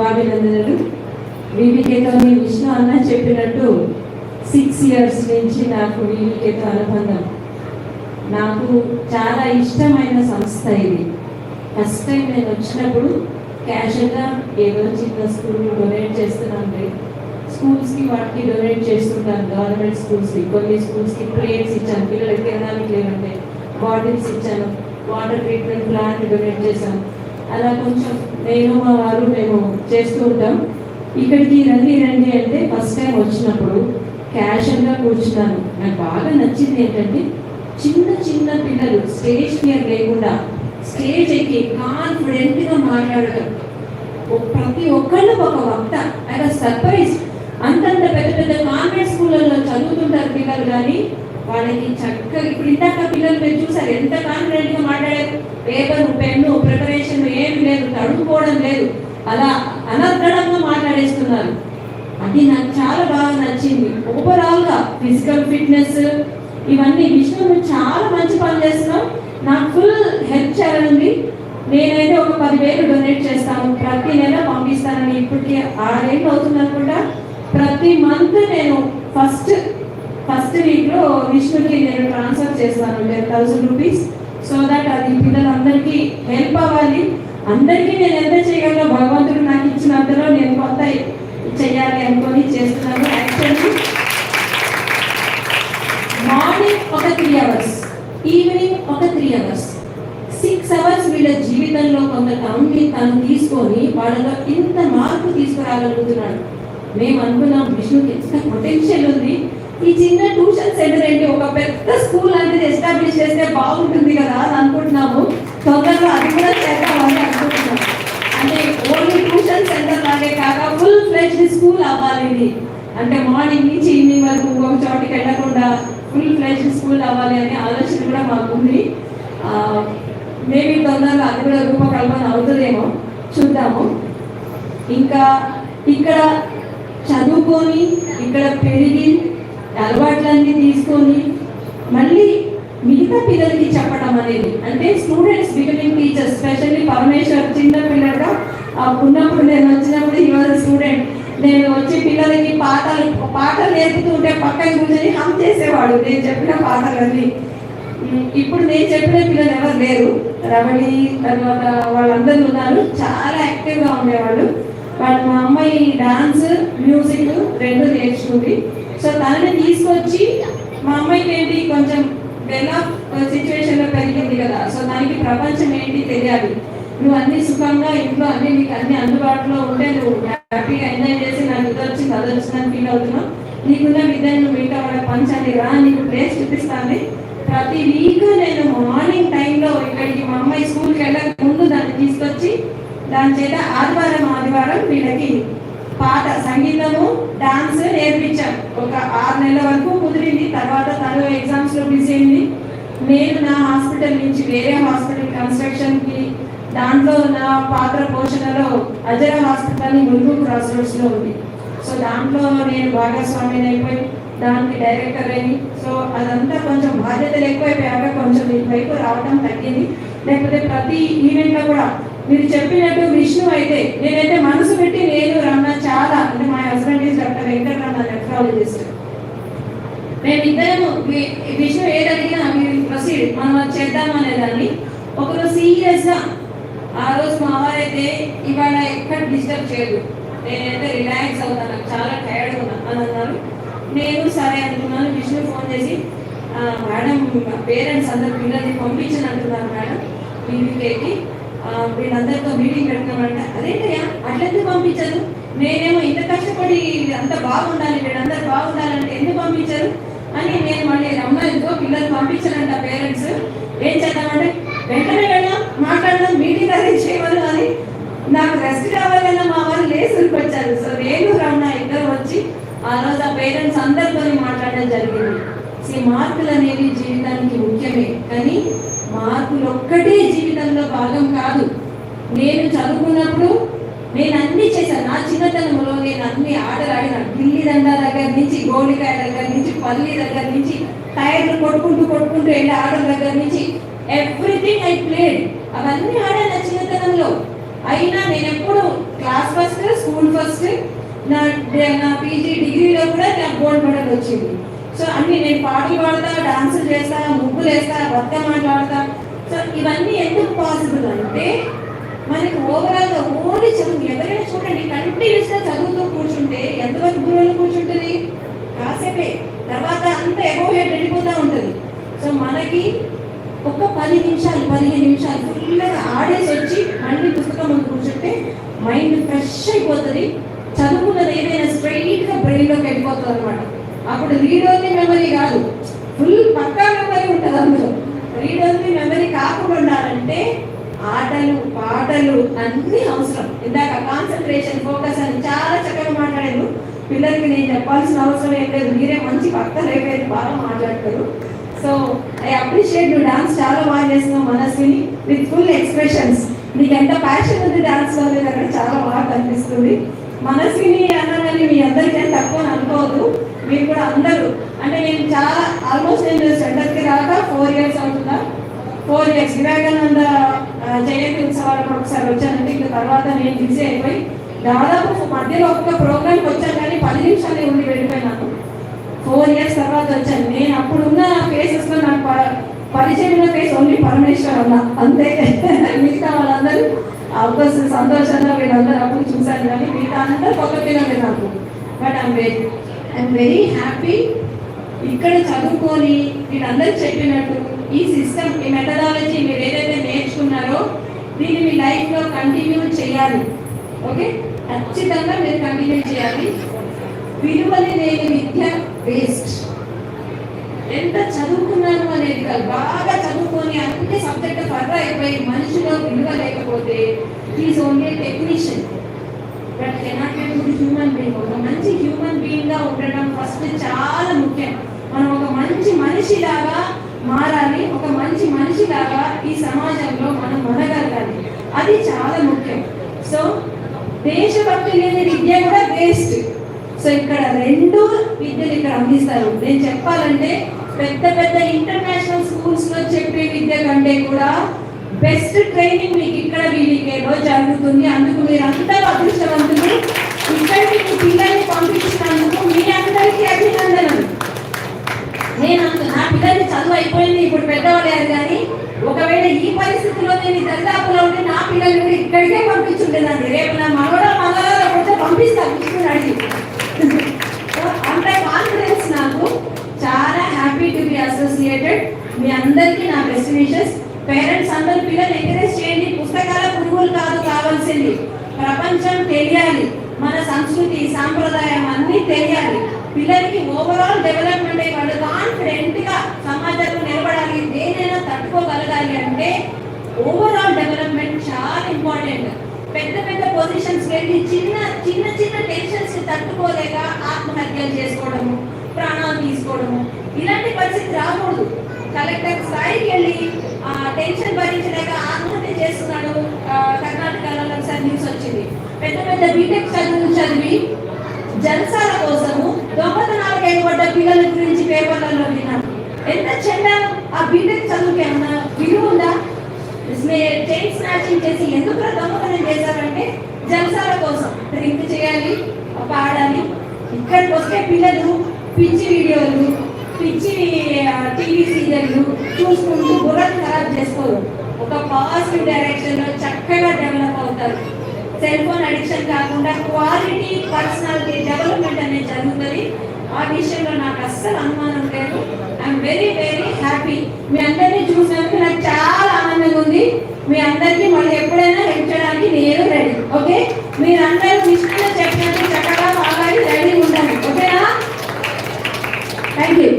శుభాభినందనలు. వివికేతో విష్ణు అన్న చెప్పినట్టు 6 years నుంచి నాకు వివికేతో అనుబంధం. నాకు చాలా ఇష్టమైన సంస్థ ఇది. ఫస్ట్ టైం నేను వచ్చినప్పుడు క్యాషువల్గా ఏదో చిన్న స్కూల్ డొనేట్ చేస్తున్నాను, స్కూల్స్కి వాటికి డొనేట్ చేస్తుంటాను. గవర్నమెంట్ స్కూల్స్కి కొన్ని స్కూల్స్కి ప్లేట్స్ ఇచ్చాను, పిల్లలకి తినడానికి లేవంటే బాటిల్స్ ఇచ్చాను, వాటర్ ట్రీట్మెంట్ ప్లాంట్ డొనేట్ చేశాను. అలా కొంచెం నేను మా వారు మేము చేస్తూ ఉంటాం. ఇక్కడికి రండి అంటే ఫస్ట్ టైం వచ్చినప్పుడు క్యాషువల్గా కూర్చున్నాను. నాకు బాగా నచ్చింది ఏంటంటే చిన్న చిన్న పిల్లలు స్టేజ్ ఫియర్ లేకుండా స్టేజ్ ఎక్కి కాన్ఫిడెంట్గా మాట్లాడటం. ప్రతి ఒక్కళ్ళు ఒక వక్త. I was surprise. అంతంత పెద్ద పెద్ద కాన్వెంట్ స్కూళ్ళల్లో చదువుతుంటారు పిల్లలు, కానీ వాళ్ళకి చక్కగా ఇప్పుడు ఇందాక పిల్లలు మీరు చూసారు ఎంత కాన్ఫిడెంట్గా మాట్లాడారు. పేపర్ పెన్ను ప్రిపరేషన్ ఏమి లేదు, తడుపుకోవడం లేదు, అలా అనర్గళంగా మాట్లాడేస్తున్నారు. అది నాకు చాలా బాగా నచ్చింది. ఓవరాల్గా ఫిజికల్ ఫిట్నెస్ ఇవన్నీ విషయంలో చాలా మంచి పని చేస్తున్నాం. నాకు ఫుల్ హెల్ప్ చేయాలని నేనైతే ఒక 10,000 డొనేట్ చేస్తాను, ప్రతి నెల పంపిస్తానని. ఇప్పటికీ 6 ఏళ్ళు అవుతుంది అనుకుంటా. ప్రతి మంత్ నేను ఫస్ట్ వీక్లో విష్ణుకి నేను ట్రాన్స్ఫర్ చేస్తాను 10,000 రూపీస్. సో దట్ అది పిల్లలందరికీ హెల్ప్ అవ్వాలి. అందరికీ నేను ఎంత చేయగలను భగవంతుడు నాకు ఇచ్చినంతలో నేను కొంత చెయ్యాలి అనుకొని చేస్తున్నాను. యాక్చువల్లీ మార్నింగ్ ఒక 3 hours, ఈవినింగ్ ఒక 3 hours, 6 hours వీళ్ళ జీవితంలో కొంత టైంని తను తీసుకొని వాళ్ళలో ఇంత మార్పు తీసుకురాగలుగుతున్నాడు. మేము అనుకున్నాం విష్ణుకి ఎంత పొటెన్షియల్ ఉంది, ఈ చిన్న ట్యూషన్ సెంటర్ ఏంటి ఒక పెద్ద స్కూల్ అనేది ఎస్టాబ్లిష్ చేస్తే బాగుంటుంది కదా అని అనుకుంటున్నాము. తొందరగా అది కూడా చేద్దామని అనుకుంటున్నాం. అంటే ఓన్లీ ట్యూషన్ సెంటర్ లాగే కాక ఫుల్ ఫ్లెడ్జ్డ్ స్కూల్ అవ్వాలి. అంటే మార్నింగ్ నుంచి ఈవినింగ్ వరకు ఒక చోటికి వెళ్ళకుండా ఫుల్ ఫ్లెడ్జ్డ్ స్కూల్ అవ్వాలి అనే ఆలోచన కూడా మాకుంది. మేబీ తొందరగా అది కూడా రూపకల్పన అవుతుందేమో చూద్దాము. ఇంకా ఇక్కడ చదువుకొని ఇక్కడ పెరిగి అలవాట్లన్నీ తీసుకొని మళ్ళీ మిగతా పిల్లలకి చెప్పడం అనేది, అంటే students becoming teachers. Specially Parameshwar చిన్న పిల్లలుగా ఉన్నప్పుడు నేను వచ్చినప్పుడు ఈ వాజ్ స్టూడెంట్. నేను వచ్చి పిల్లలకి పాటలు నేర్పుతూ ఉంటే పక్కన కూర్చొని హమ్ చేసేవాడు నేను చెప్పిన పాటలన్నీ. ఇప్పుడు నేను చెప్పిన పిల్లలు ఎవరు లేరు, రమణి తర్వాత వాళ్ళందరూ ఉన్నారు, చాలా యాక్టివ్గా ఉండేవాళ్ళు. వాళ్ళు మా అమ్మాయి డాన్స్ మ్యూజిక్ 2 నేర్చుకుంది. సో తనని తీసుకొచ్చి మా అమ్మాయికి ఏంటి కొంచెం వెల్ ఆఫ్ సిచ్యువేషన్లో పెరిగింది కదా, సో దానికి ప్రపంచం ఏంటి తెలియాలి. నువ్వు అన్ని సుఖంగా ఇంట్లో అన్ని నీకు అన్ని అందుబాటులో ఉంటే నువ్వు హ్యాపీగా ఎంజాయ్ చేసి నాకు ఇది వచ్చింది అది వచ్చిందని ఫీల్ అవుతున్నావు. నీకున్న విద్యను నువ్వు ఇంట్లో వాళ్ళ పంచాలి రా, నీకు ప్లేస్ చూపిస్తాను. ప్రతి వీక్ నేను మార్నింగ్ టైంలో ఇక్కడికి మా అమ్మాయి స్కూల్కి వెళ్ళక ముందు దాన్ని తీసుకొచ్చి దాని చేత ఆదివారం వీళ్ళకి పాట సంగీతము డాన్స్ నేర్పించాం. ఒక 6 నెలల వరకు కుదిరింది. తర్వాత తను ఎగ్జామ్స్లో బిజీ అయింది. నేను నా హాస్పిటల్ నుంచి వేరే హాస్పిటల్ కన్స్ట్రక్షన్కి దాంట్లో నా పాత్ర పోషణలో అజర హాస్పిటల్ ములుగు క్రాస్ రోడ్స్లో ఉంది. సో దాంట్లో నేను భాగస్వామిని అయిపోయి దానికి డైరెక్టర్ అయ్యి, సో అదంతా కొంచెం బాధ్యతలు ఎక్కువైపోయాక కొంచెం వైపు రావడం తగ్గింది. లేకపోతే ప్రతి ఈవెంట్లో కూడా మీరు చెప్పినట్టు విష్ణు అయితే నేనైతే మనసు పెట్టి నేను రమణ చాలా, అంటే మా husband is doctor Venkataramana nephrologist. మేమిద్దరము విష్ణు ఏదడిగినా మీరు ప్రొసీడ్ మనం చేద్దామనేదాన్ని. ఒకరోజు సీరియస్గా ఆ రోజు మా వారైతే ఇవాళ ఎక్కడ డిస్టర్బ్ చేయదు, నేనైతే రిలాక్స్ అవుతాను, నాకు చాలా టైర్డ్గా ఉన్నా అని అన్నారు. నేను సరే అనుకున్నాను. విష్ణు ఫోన్ చేసి మేడం పేరెంట్స్ అందరు పిల్లల్ని పంపించని అంటున్నారు మేడం పీవీకేకి, వీళ్ళందరితో మీటింగ్ పెట్టుకోమంటే అదేంటయ్యా అట్లెందుకు పంపించరు, నేనేమో ఇంత కష్టపడి అంత బాగుండాలి వీళ్ళందరూ బాగుండాలంటే ఎందుకు పంపించరు అని నేను మళ్ళీ రమ్మతో పిల్లలు పంపించారంట పేరెంట్స్. ఏం చేద్దామంటే వెంటనే వెళ్ళాం మాట్లాడదాం మీటింగ్ అరేంజ్ చేయమని అని నాకు రెస్ట్ కావాలన్నా మా వాళ్ళు లేసులకు వచ్చారు. సో నేను రమణ ఇద్దరు వచ్చి ఆ రోజు ఆ పేరెంట్స్ అందరితో మాట్లాడడం జరిగింది. మార్కులు అనేవి జీవితానికి ముఖ్యమే, కానీ మార్కులు ఒక్కటే జీవితంలో భాగం కాదు. నేను చదువుకున్నప్పుడు నేను అన్ని చేశాను. నా చిన్నతనంలో నేను అన్ని ఆటలు ఆడిన, గిల్లి దండ దగ్గర నుంచి గోళికాయ దగ్గర నుంచి పల్లి దగ్గర నుంచి టైర్లు కొట్టుకుంటూ వెళ్ళి ఆటల దగ్గర నుంచి ఎవ్రీథింగ్ ఐ ప్లేడ్. అవన్నీ ఆడాను నా చిన్నతనంలో. అయినా నేను ఎప్పుడు క్లాస్ ఫస్ట్, స్కూల్ ఫస్ట్, నా పీజీ డిగ్రీలో కూడా నాకు గోల్డ్ మెడల్ వచ్చింది. సో అన్ని నేను పాటలు పాడతా, డాన్సులు చేస్తా, ముగ్గులు వేస్తా, బతుకమ్మ మాట్లాడతా. సో ఇవన్నీ ఎందుకు పాసిబుల్ అంటే మనకి ఓవరాల్గా ఓన్లీ చదువు. ఎవరైనా చూడండి, కంటిన్యూస్గా చదువుతూ కూర్చుంటే ఎంతవరకు దూరంలో కూర్చుంటుంది? కాసేపే, తర్వాత అంతా ఎబోవ్ హెడ్ వెళ్ళిపోతూ ఉంటుంది. సో మనకి ఒక 10 నిమిషాలు 15 నిమిషాలు ఫుల్గా ఆడేసి వచ్చి మళ్ళీ పుస్తకం ముందు కూర్చుంటే మైండ్ ఫ్రెష్ అయిపోతుంది. చదువుకున్నది ఏదైనా స్ట్రైట్గా బ్రెయిన్లోకి వెళ్ళిపోతుంది అనమాట. అప్పుడు రీడ్ ఓన్లీ మెమరీ కాదు, ఫుల్ పక్కా మెమరీ ఉంటుంది అందులో. రీడ్ ఓన్లీ మెమరీ కాకుండా ఉండాలంటే ఆటలు, పాటలు అన్నీ అవసరం. ఇందాక కాన్సన్ట్రేషన్, ఫోకస్ అని చాలా చక్కగా మాట్లాడారు. పిల్లలకి నేను చెప్పాల్సిన అవసరం ఏం లేదు, మీరే మంచి పక్కన అయిపోయి బాగా మాట్లాడతారు. సో ఐ అప్రిషియేట్, నువ్వు డాన్స్ చాలా బాగా చేస్తున్నావు మనస్విని, విత్ ఫుల్ ఎక్స్ప్రెషన్స్. నీకు ఎంత ప్యాషన్ ఉంది డాన్స్లో అనేది అక్కడ చాలా బాగా కనిపిస్తుంది. మనస్విని అన్నదని మీ అందరికీ ఏం తక్కువ అని అనుకోవద్దు. మీరు కూడా అందరూ అంటే నేను చాలా ఆల్మోస్ట్ నేను సెంటర్కి రాక 4 years అవుతుందా, 4 years వివేకానంద జయంతి ఉత్సవాలకు ఒకసారి వచ్చానంటే ఇంకా తర్వాత నేను బిజీ అయిపోయి దాదాపు మధ్యలో ఒక్క ప్రోగ్రామ్కి వచ్చాను, కానీ 10 నిమిషాలే ఉండి వెళ్ళిపోయినాను. 4 years తర్వాత వచ్చాను. నేను అప్పుడున్న ఫేసెస్లో నాకు పరిచయం ఉన్న ఫేస్ ఓన్లీ పరమేశ్వర్ అన్న, అంతే. మిగతా వాళ్ళందరూ అవకాశం సంతోషంగా వీళ్ళందరూ అప్పుడు చూశాను, కానీ మిగతా అందరూ కొత్త పిల్లలే నాకు. బట్ ఐఎమ్ వెరీ హ్యాపీ ఇక్కడ చదువుకొని వీళ్ళందరూ చెప్పినట్టు ఈ సిస్టమ్, ఈ మెథడాలజీ మీరు ఏదైతే నేర్చుకున్నారో దీన్ని మీ లైఫ్లో కంటిన్యూ చేయాలి. ఓకే, ఖచ్చితంగా మీరు కంటిన్యూ చేయాలి. విలువని లేని విద్య వేస్ట్. ఎంత చదువుకున్నాను అనేది కాదు, బాగా చదువుకొని అన్ని సబ్జెక్ట్ ఫర్ర అయిపోయి మనిషిలో విలువ లేకపోతే is only technician but cannot be good human being. ఒక మంచి హ్యూమన్ బీయింగ్గా ఉండడం ఫస్ట్ చాలా ముఖ్యం. మనం ఒక మంచి మనిషిలాగా మారాలి, ఒక మంచి మనిషిలాగా ఈ సమాజంలో మనం మనగలగాలి, అది చాలా ముఖ్యం. సో దేశభక్తి లేని విద్య కూడా వేస్ట్. సో ఇక్కడ 2 విద్యలు ఇక్కడ అందిస్తారు. నేను చెప్పాలంటే పెద్ద పెద్ద ఇంటర్నేషనల్ స్కూల్స్లో చెప్పే విద్య కంటే కూడా బెస్ట్ ట్రైనింగ్ మీకు ఇక్కడ వీడికేలో జరుగుతుంది. అందుకు మీరు అందరూ అదృష్టవంతులు. ఇక్కడికి మీ పిల్లల్ని పంపించినందుకు మీ అందరికీ అభినందనలు. నేను నా పిల్లల్ని చదువు అయిపోయింది, ఇప్పుడు పెద్దవాళ్ళు, కానీ ఒకవేళ ఈ పరిస్థితిలో నేను దరిదాపులో ఉంటే నా పిల్లల్ని కూడా ఇక్కడికే పంపించుండేదాన్ని. రేపు నా మనవడ మనవడ పంపిస్తాను ఇస్తున్నాడు. అంత కాన్ఫిడెన్స్ నాకు. చాలా హ్యాపీ టు బి అసోసియేటెడ్. మీ అందరికీ నా బెస్ట్ విషెస్. పేరెంట్స్ అందరూ పిల్లలు ఎంకరేజ్ చేయండి. పుస్తకాల పురుగులు కాదు కావాల్సింది, ప్రపంచం తెలియాలి, మన సంస్కృతి సాంప్రదాయం అన్నీ తెలియాలి. పిల్లలకి ఓవరాల్ డెవలప్మెంట్ అయ్యి వాళ్ళు కాన్ఫిడెంట్గా సమాజంలో నిలబడాలి, దేనైనా తట్టుకోగలగాలి అంటే ఓవరాల్ డెవలప్మెంట్ చాలా ఇంపార్టెంట్. పెద్ద పెద్ద పొజిషన్స్ వెళ్ళి చిన్న చిన్న చిన్న టెన్షన్స్ తట్టుకోలేక ఆత్మహత్యలు చేసుకోవడము, ప్రాణాలు తీసుకోవడము, ఇలాంటి పరిస్థితి రాకూడదు. కలెక్టర్ స్థాయికి వెళ్ళి టెన్షన్ భరించలేక ఆత్మహత్య చేస్తున్నాడు. కర్ణాటకలో ఒకసారి న్యూస్ వచ్చింది. పెద్ద పెద్ద బీటెక్ చదివి జల్సాల కోసము దొంగతనాలకు ఎగబడ్డ పిల్లల గురించి పేపర్లలో విన్నాను. ఎంత చెడ్డ! ఆ బీటెక్ చదువుకి ఏమన్నా విలువ ఉందా? చైన్ స్నాచింగ్ చేసి ఎందుకు దొంగతనం చేశారంటే జల్సాల కోసం, డ్రింక్ చేయాలి, పాడాలి. ఇక్కడికి వస్తే పిల్లలు పిచ్చి వీడియోలు, పిచ్చి టీవీ సీరియల్లు చూసుకుంటూ బుర్రను ఖరాబ్ చేసుకోరు. ఒక పాజిటివ్ డైరెక్షన్లో చక్కగా డెవలప్ అవుతారు. సెల్ ఫోన్ అడిక్షన్ కాకుండా క్వాలిటీ పర్సనాలిటీ డెవలప్మెంట్ అనేది జరుగుతుంది. ఆ విషయంలో నాకు అస్సలు అనుమానం లేదు. I'm very very happy. మీ అందరినీ చూసినందుకు నాకు చాలా ఆనందంగా ఉంది. మీ అందరికీ మళ్ళీ ఎప్పుడైనా హెల్ప్ చేయడానికి నేను రెడీ. ఓకే, మీరందరూ విషయంలో చెప్పినట్టు చక్కగా బాగా రెడీ ఉండాలి. ఓకేనా? Thank you.